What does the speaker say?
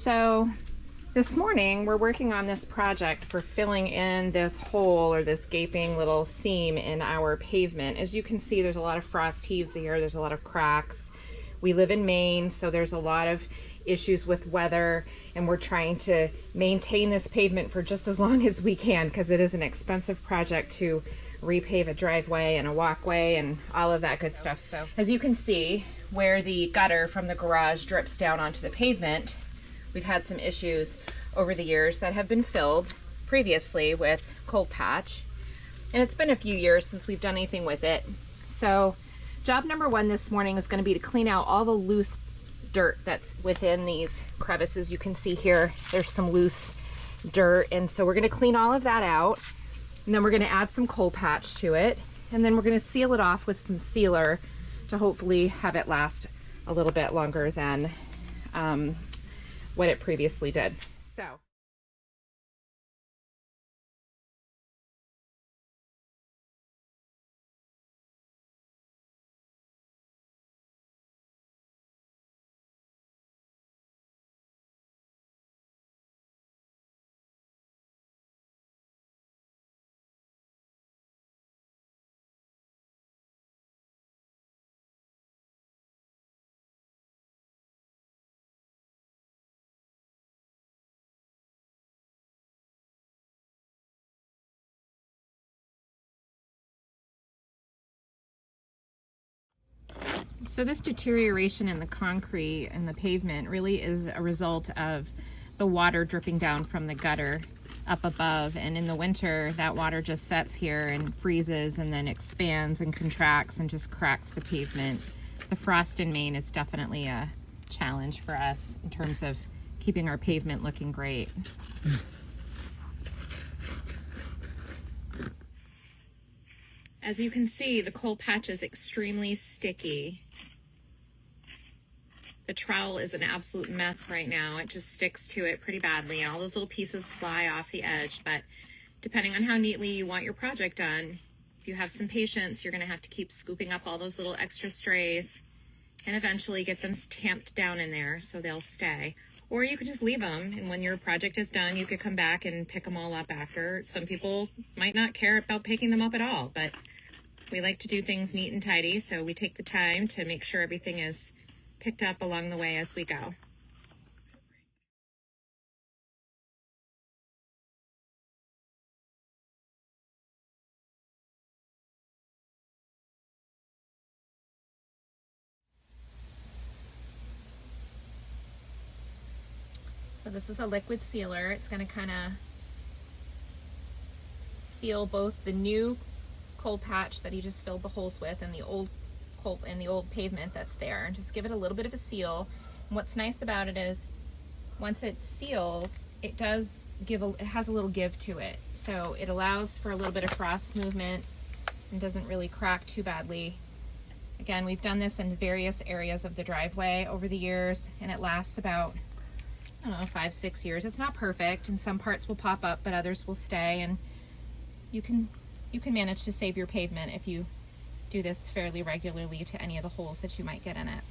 So this morning we're working on this project for filling in this hole or this gaping little seam in our pavement. As you can see, there's a lot of frost heaves here, there's a lot of cracks. We live in Maine, so there's a lot of issues with weather, and we're trying to maintain this pavement for just as long as we can because it is an expensive project to repave a driveway and a walkway and all of that good stuff. So as you can see, where the gutter from the garage drips down onto the pavement, we've had some issues over the years that have been filled previously with coal patch. And it's been a few years since we've done anything with it. So job number one this morning is going to be to clean out all the loose dirt that's within these crevices. You can see here, there's some loose dirt. And so we're going to clean all of that out. And then we're going to add some coal patch to it. And then we're going to seal it off with some sealer to hopefully have it last a little bit longer than what it previously did. So this deterioration in the concrete and the pavement really is a result of the water dripping down from the gutter up above, and in the winter that water just sets here and freezes and then expands and contracts and just cracks the pavement. The frost in Maine is definitely a challenge for us in terms of keeping our pavement looking great. As you can see, the coal patch is extremely sticky. The trowel is an absolute mess right now. It just sticks to it pretty badly. All those little pieces fly off the edge, but depending on how neatly you want your project done, if you have some patience, you're gonna have to keep scooping up all those little extra strays and eventually get them tamped down in there so they'll stay. Or you could just leave them, and when your project is done, you could come back and pick them all up after. Some people might not care about picking them up at all, but we like to do things neat and tidy, so we take the time to make sure everything is picked up along the way as we go. So this is a liquid sealer. It's going to kind of seal both the new coal patch that he just filled the holes with and the old coal and the old pavement that's there, and just give it a little bit of a seal. And what's nice about it is once it seals, it does give it has a little give to it, so it allows for a little bit of frost movement and doesn't really crack too badly. Again, we've done this in various areas of the driveway over the years, and it lasts about, I don't know, 5-6 years. It's not perfect, and some parts will pop up but others will stay, and you can manage to save your pavement if you do this fairly regularly to any of the holes that you might get in it.